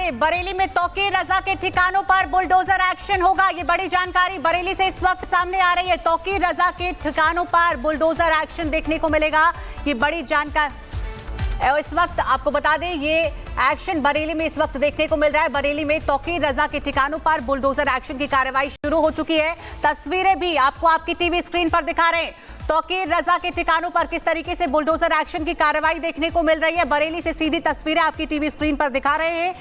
आगे बरेली में तौकीर रजा के ठिकानों पर बुलडोजर एक्शन होगा। ये बड़ी जानकारी बरेली से इस वक्त सामने आ रही है। तौकीर रजा के ठिकानों पर बुलडोजर एक्शन देखने को मिलेगा। ये बड़ी जानकारी इस वक्त आपको बता दें, ये एक्शन बरेली में इस वक्त देखने को मिल रहा है। बरेली में तौकीर रजा के ठिकानों पर बुलडोजर एक्शन की कार्रवाई शुरू हो चुकी है। तस्वीरें भी आपको आपकी टीवी स्क्रीन पर दिखा रहे हैं। तौकीर रजा के ठिकानों पर किस तरीके से बुलडोजर एक्शन की कार्रवाई देखने को मिल रही है। बरेली से सीधी तस्वीरें आपकी टीवी स्क्रीन पर दिखा रहे हैं।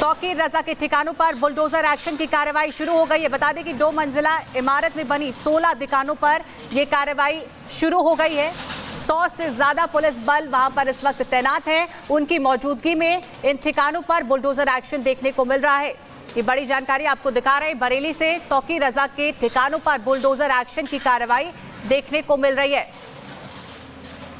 तौकीर रजा के ठिकानों पर बुलडोजर एक्शन की कार्रवाई शुरू हो गई है। बता दें कि 2 मंजिला इमारत में बनी 16 दुकानों पर यह कार्रवाई शुरू हो गई है। 100 से ज्यादा पुलिस बल वहां पर इस वक्त तैनात है। उनकी मौजूदगी में इन ठिकानों पर बुलडोजर एक्शन देखने को मिल रहा है। ये बड़ी जानकारी आपको दिखा रहे हैं। बरेली से तौकीर रजा के ठिकानों पर बुलडोजर एक्शन की कार्रवाई देखने को मिल रही है।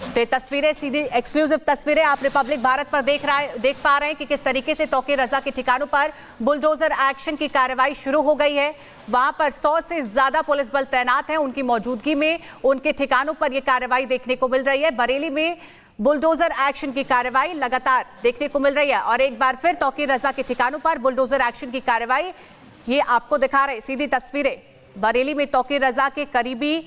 तो तस्वीरें सीधी एक्सक्लूसिव तस्वीरें आप रिपब्लिक भारत पर देख पा रहे हैं कि किस तरीके से तौकीर रजा के ठिकानों पर बुलडोजर एक्शन की कार्रवाई शुरू हो गई है। वहां पर 100 से ज्यादा पुलिस बल तैनात हैं। उनकी मौजूदगी में उनके ठिकानों पर यह कार्रवाई देखने को मिल रही है। बरेली में बुलडोजर एक्शन की कार्रवाई लगातार देखने को मिल रही है। और एक बार फिर तौकीर रजा के ठिकानों पर बुलडोजर एक्शन की कार्रवाई ये आपको दिखा रहे सीधी तस्वीरें। बरेली में तौकीर रजा के करीबी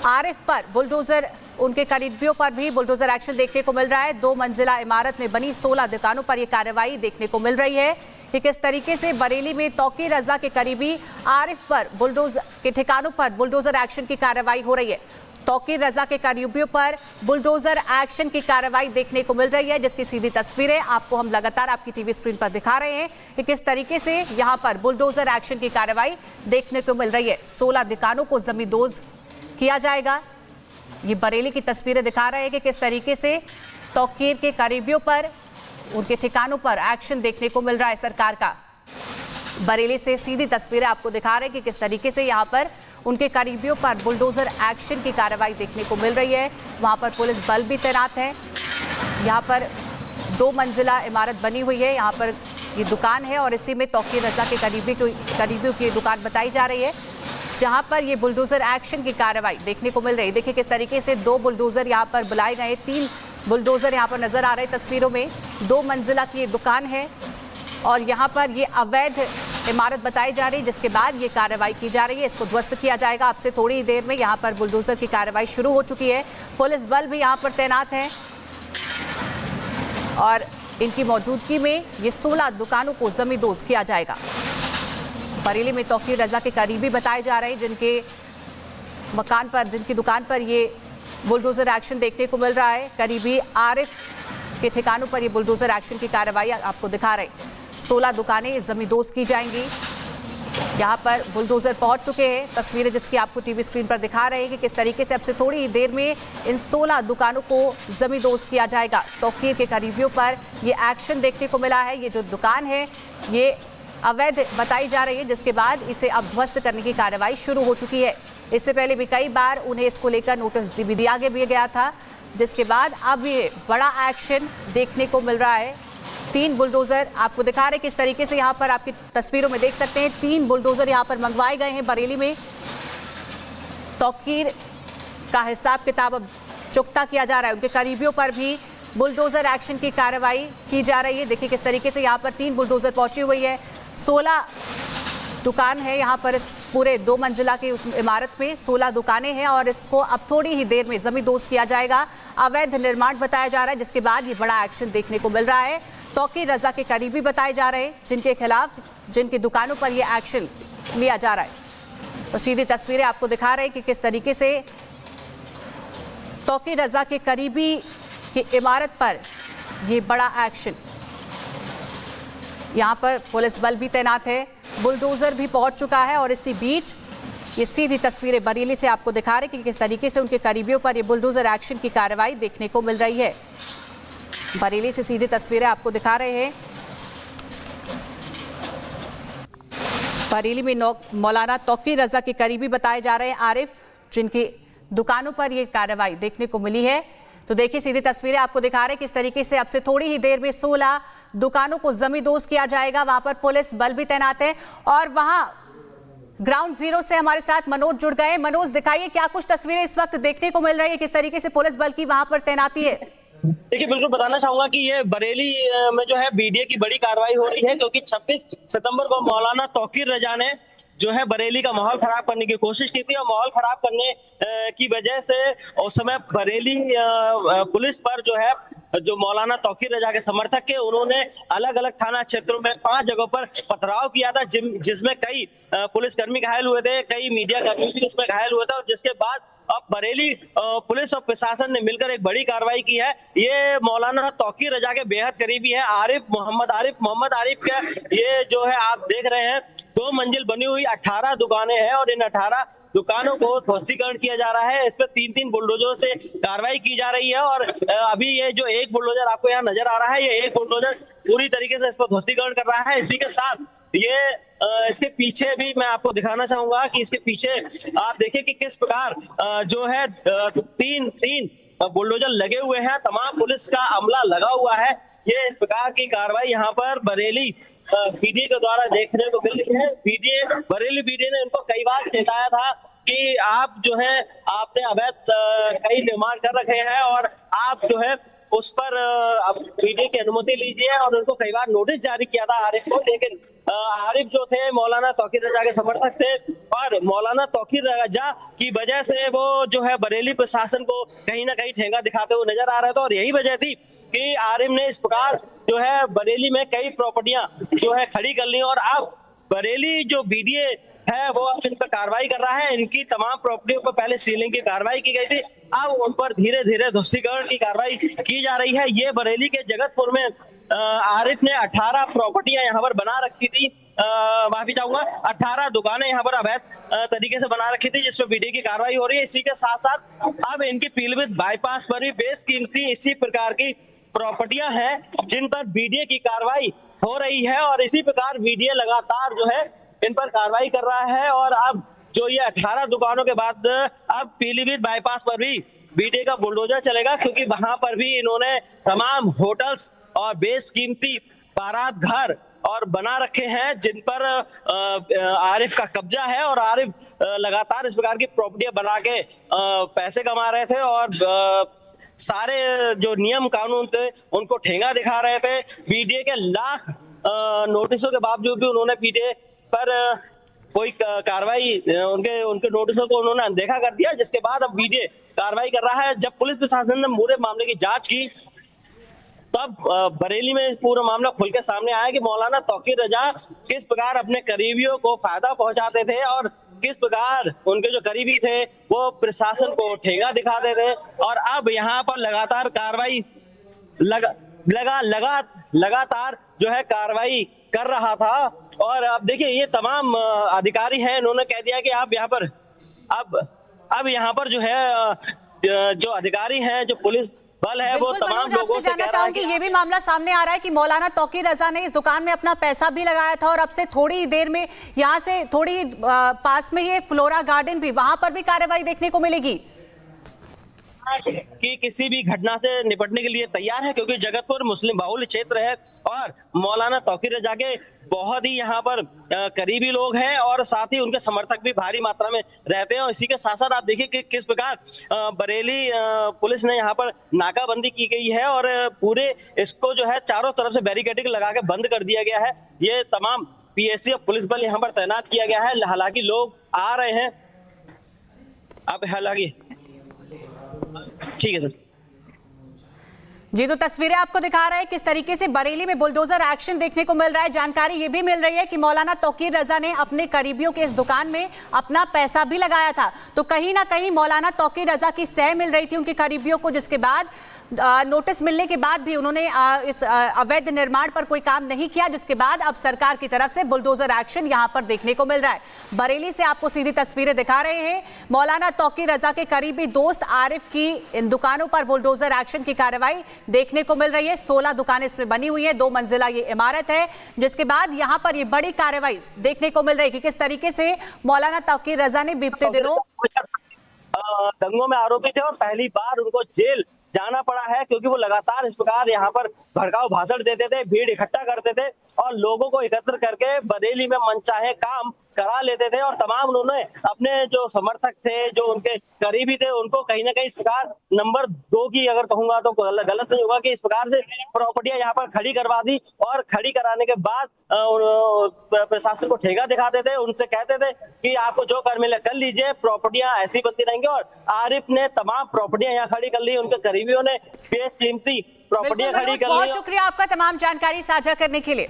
आरिफ पर बुलडोजर, उनके करीबियों पर भी बुलडोजर एक्शन देखने को मिल रहा है। 2 मंजिला इमारत में बनी 16 दुकानों पर यह कार्रवाई देखने को मिल रही है कि किस तरीके से बरेली में तौकीर रजा के करीबी आरिफ पर बुलडोजर के ठिकानों पर बुलडोजर एक्शन की कार्रवाई हो रही है। तौकीर रजा के करीबियों पर बुलडोजर एक्शन की कार्रवाई देखने को मिल रही है, जिसकी सीधी तस्वीरें आपको हम लगातार आपकी टीवी स्क्रीन पर दिखा रहे हैं कि किस तरीके से यहां पर बुलडोजर एक्शन की कार्रवाई देखने को मिल रही है। 16 दुकानों को जमींदोज किया जाएगा। ये बरेली की तस्वीरें दिखा रहे हैं कि किस तरीके से तौकीर के करीबियों पर, उनके ठिकानों पर एक्शन देखने को मिल रहा है सरकार का। बरेली से सीधी तस्वीरें आपको दिखा रहे हैं कि किस तरीके से यहाँ पर उनके करीबियों पर बुलडोजर एक्शन की कार्रवाई देखने को मिल रही है। वहाँ पर पुलिस बल भी तैनात है। यहाँ पर 2 मंजिला इमारत बनी हुई है। यहाँ पर ये दुकान है और इसी में तौकीर रजा के करीबियों की दुकान बताई जा रही है, जहां पर ये बुलडोजर एक्शन की कार्रवाई देखने को मिल रही है। देखिए किस तरीके से 2 बुलडोजर यहां पर बुलाए गए, 3 बुलडोजर यहां पर नजर आ रहे हैं तस्वीरों में। 2 मंजिला की दुकान है और यहां पर ये अवैध इमारत बताई जा रही है, जिसके बाद ये कार्रवाई की जा रही है। इसको ध्वस्त किया जाएगा। अब से थोड़ी ही देर में यहाँ पर बुलडोजर की कार्रवाई शुरू हो चुकी है। पुलिस बल भी यहाँ पर तैनात है और इनकी मौजूदगी में ये 16 दुकानों को जमींदोज किया जाएगा। बरेली में तौकीर रजा के करीबी बताए जा रहे हैं, जिनके मकान पर, जिनकी दुकान पर ये बुलडोजर एक्शन देखने को मिल रहा है। करीबी आरिफ के ठिकानों पर ये बुलडोजर एक्शन की कार्रवाई आपको दिखा रहे हैं। 16 दुकानें जमींदोज की जाएंगी। यहाँ पर बुलडोजर पहुंच चुके हैं। तस्वीरें जिसकी आपको टीवी स्क्रीन पर दिखा रहे हैं कि किस तरीके से अब से थोड़ी ही देर में इन 16 दुकानों को जमींदोज किया जाएगा। तौकीर के करीबियों पर ये एक्शन देखने को मिला है। ये जो दुकान है ये अवैध बताई जा रही है, जिसके बाद इसे अब ध्वस्त करने की कार्रवाई शुरू हो चुकी है। इससे पहले भी कई बार उन्हें इसको लेकर नोटिस भी दिया गया था, जिसके बाद अब ये बड़ा एक्शन देखने को मिल रहा है। 3 बुलडोजर आपको दिखा रहे हैं किस तरीके से यहाँ पर आपकी तस्वीरों में देख सकते हैं। 3 बुलडोजर यहाँ पर मंगवाए गए हैं बरेली में। तौकीर का हिसाब किताब अब चुकता किया जा रहा है। उनके करीबियों पर भी बुलडोजर एक्शन की कार्रवाई की जा रही है। देखिए किस तरीके से यहाँ पर 3 बुलडोजर पहुंची हुई है। 16 दुकान है यहाँ पर इस पूरे 2 मंजिला की उस इमारत में 16 दुकानें हैं और इसको अब थोड़ी ही देर में जमींदोज किया जाएगा। अवैध निर्माण बताया जा रहा है, जिसके बाद ये बड़ा एक्शन देखने को मिल रहा है। तौकीर रजा के करीबी बताए जा रहे हैं, जिनके खिलाफ, जिनकी दुकानों पर ये एक्शन लिया जा रहा है। तो सीधी तस्वीरें आपको दिखा रहे हैं कि किस तरीके से तौकीर रजा के करीबी की इमारत पर ये बड़ा एक्शन। यहाँ पर पुलिस बल भी तैनात है, बुलडोजर भी पहुंच चुका है और इसी बीच ये सीधी तस्वीरें बरेली से आपको दिखा रहे कि किस तरीके से उनके करीबियों पर ये बुलडोजर एक्शन की कार्रवाई देखने को मिल रही है। बरेली से सीधी तस्वीरें आपको दिखा रहे हैं। बरेली में मौलाना तौकीर रजा के करीबी बताए जा रहे हैं आरिफ, जिनकी दुकानों पर ये कार्रवाई देखने को मिली है। तो देखिए सीधी तस्वीरें आपको दिखा रहे हैं किस तरीके से अब से थोड़ी ही देर में 16 दुकानों को जमींदोज किया जाएगा। वहां पर पुलिस बल भी तैनात है और वहां ग्राउंड जीरो से हमारे साथ मनोज जुड़ गए। मनोज, दिखाइए क्या कुछ तस्वीरें इस वक्त देखने को मिल रही है, किस तरीके से पुलिस बल की वहां पर तैनाती है। देखिए, बिल्कुल बताना चाहूंगा कि ये बरेली में जो है बीडीए की बड़ी कार्रवाई हो रही है, क्योंकि 26 सितंबर को मौलाना तौकीर रजा ने जो है बरेली का माहौल खराब करने की कोशिश की थी, और माहौल खराब करने की वजह से उस समय बरेली पुलिस पर जो है, जो मौलाना तौकीर रजा के समर्थक के, उन्होंने अलग अलग थाना क्षेत्रों में 5 जगहों पर पथराव किया था, जिसमें कई पुलिसकर्मी घायल हुए थे, कई मीडिया कर्मी भी इसमें घायल हुए थे। और जिसके बाद अब बरेली पुलिस और प्रशासन ने मिलकर एक बड़ी कार्रवाई की है। ये मौलाना तौकीर रजा के बेहद करीबी है मोहम्मद आरिफ का ये जो है, आप देख रहे हैं 2 मंजिल बनी हुई 18 दुकानें हैं, और इन 18 दुकानों को ध्वस्तीकरण किया जा रहा है। इस पर 3-3 बुलडोजरों से कार्रवाई की जा रही है, और अभी ये जो एक बुलडोजर आपको यहाँ नजर आ रहा है, ये एक बुलडोजर पूरी तरीके से इस पर ध्वस्तीकरण कर रहा है। इसी के साथ ये इसके पीछे भी मैं आपको दिखाना चाहूंगा कि इसके पीछे आप देखिए कि किस प्रकार जो है तीन बुलडोजर लगे हुए हैं, तमाम पुलिस का अमला लगा हुआ है। ये इस प्रकार की कार्रवाई यहाँ पर बरेली बीडीए के द्वारा देखने को मिल रही है। बरेली बीडीए ने उनको कई बार चेताया था कि आप जो है, आपने अवैध कई निर्माण कर रखे हैं, और आप जो है उस पर बीडीए की अनुमति लीजिए, और उनको कई बार नोटिस जारी किया था आरिफ को। लेकिन आरिफ जो थे मौलाना तौकीर रजा के समर्थक थे, और मौलाना तौकीर रजा की वजह से वो जो है बरेली प्रशासन को कहीं ना कहीं ठेंगा दिखाते हुए नजर आ रहे थे। और यही वजह थी कि आरिफ ने इस प्रकार जो है बरेली में कई प्रॉपर्टियां जो है खड़ी कर ली, और अब बरेली जो बीडीए है वो अब इन पर कार्रवाई कर रहा है। इनकी तमाम प्रॉपर्टियों पर पहले सीलिंग की कार्रवाई की गई थी, अब उन पर धीरे धीरे ध्वस्तीकरण की कार्रवाई की जा रही है। ये बरेली के जगतपुर में आरिफ ने 18 प्रॉपर्टियां यहाँ पर बना रखी थी, माफी चाहूंगा 18 दुकानें यहाँ पर अवैध तरीके से बना रखी थी, जिसमें बीडीए की कार्रवाई हो रही है। इसी के साथ साथ अब इनकी पीलीभीत बाईपास पर भी बेशकीमती इसी प्रकार की प्रॉपर्टियां हैं जिन पर बीडीए की कार्रवाई हो रही है, और इसी प्रकार बीडीए लगातार जो है इन पर कार्रवाई कर रहा है। और अब जो ये 18 दुकानों के बाद अब पीलीभीत बाईपास पर भी बीडीए का बुलडोजर चलेगा, क्योंकि वहां पर भी इन्होंने तमाम होटल्स और बेशकीमती बारात घर और बना रखे हैं, जिन पर आरिफ का कब्जा है, और आरिफ लगातार इस प्रकार की प्रॉपर्टियां बना के पैसे कमा रहे थे, और सारे जो नियम कानून थे उनको ठेंगा दिखा रहे थे। बीडीए के लाख नोटिसों के बावजूद भी उन्होंने बीडीए पर कोई कार्रवाई, उनके नोटिसों को उन्होंने अनदेखा कर दिया, जिसके बाद अब बीडीए कार्रवाई कर रहा है। जब पुलिस प्रशासन ने पूरे मामले की जांच की, तब बरेली में पूरा मामला खुल के सामने आया कि मौलाना तौकीर रजा किस प्रकार अपने करीबियों को फायदा पहुंचाते थे, और किस प्रकार उनके जो करीबी थे वो प्रशासन को ठेंगा दिखाते थे। और अब यहाँ पर लगातार कार्रवाई लगातार जो है कार्रवाई कर रहा था। और अब देखिए ये तमाम अधिकारी हैं, इन्होंने कह दिया कि आप यहाँ पर अब यहाँ पर जो है जो अधिकारी हैं, जो पुलिस बल है, वो तमाम लोगों से जानना चाहूंगी, ये भी मामला सामने आ रहा है कि मौलाना तौकीर रजा ने इस दुकान में अपना पैसा भी लगाया था, और अब से थोड़ी देर में यहाँ से थोड़ी पास में ये फ्लोरा गार्डन भी, वहां पर भी कार्रवाई देखने को मिलेगी कि किसी भी घटना से निपटने के लिए तैयार है, क्योंकि जगतपुर मुस्लिम बाहुल्य क्षेत्र है, और मौलाना तौकीर रजा के बहुत ही यहाँ पर करीबी लोग हैं, और साथ ही उनके समर्थक भी भारी मात्रा में रहते हैं। और इसी के साथ साथ आप देखिए कि किस प्रकार बरेली पुलिस ने यहाँ पर नाकाबंदी की गई है, और पूरे इसको जो है चारों तरफ से बैरिकेडिंग लगा के बंद कर दिया गया है। ये तमाम पीएससी और पुलिस बल यहाँ पर तैनात किया गया है। हालांकि लोग आ रहे हैं, अब हालांकि ठीक है सर जी। तो तस्वीरें आपको दिखा रहे हैं किस तरीके से बरेली में बुलडोजर एक्शन देखने को मिल रहा है। जानकारी ये भी मिल रही है कि मौलाना तौकीर रजा ने अपने करीबियों के इस दुकान में अपना पैसा भी लगाया था, तो कहीं ना कहीं मौलाना तौकीर रजा की सह मिल रही थी उनके करीबियों को, जिसके बाद नोटिस मिलने के बाद भी उन्होंने इस अवैध निर्माण पर कोई काम नहीं किया, जिसके बाद अब सरकार की तरफ से बुलडोजर एक्शन यहां पर देखने को मिल रहा है। बरेली से आपको सीधी तस्वीरें दिखा रहे हैं। मौलाना तौकीर रजा के करीबी दोस्त आरिफ की इन दुकानों पर बुलडोजर एक्शन की कार्रवाई देखने को मिल रही है। 16 दुकानें इसमें बनी हुई है, 2 मंजिला ये इमारत है, जिसके बाद यहां पर ये बड़ी कार्रवाई देखने को मिल रही है कि किस तरीके से मौलाना तौकीर रजा ने बीते दिनों दंगों में आरोपी थे, और पहली बार उनको जेल जाना पड़ा है, क्योंकि वो लगातार इस प्रकार यहाँ पर भड़काऊ भाषण देते थे, भीड़ इकट्ठा करते थे, और लोगों को एकत्र करके बरेली में मनचाहे काम करा लेते थे और तमाम उन्होंने अपने जो समर्थक थे, जो उनके करीबी थे, उनको कहीं ना कहीं इस प्रकार नंबर 2 की अगर कहूंगा तो गलत नहीं होगा कि इस प्रकार से प्रॉपर्टियां यहाँ पर खड़ी करवा दी और खड़ी कराने के बाद प्रशासन को ठेका दिखाते थे, उनसे कहते थे कि आपको जो कर मिले कर लीजिए, प्रॉपर्टियां ऐसी बनती रहेंगी। और आरिफ ने तमाम प्रॉपर्टियां यहाँ खड़ी कर ली, उनके करीबियों ने बेशकीमती प्रॉपर्टियां खड़ी कर ली। बहुत शुक्रिया आपका तमाम जानकारी साझा करने के लिए।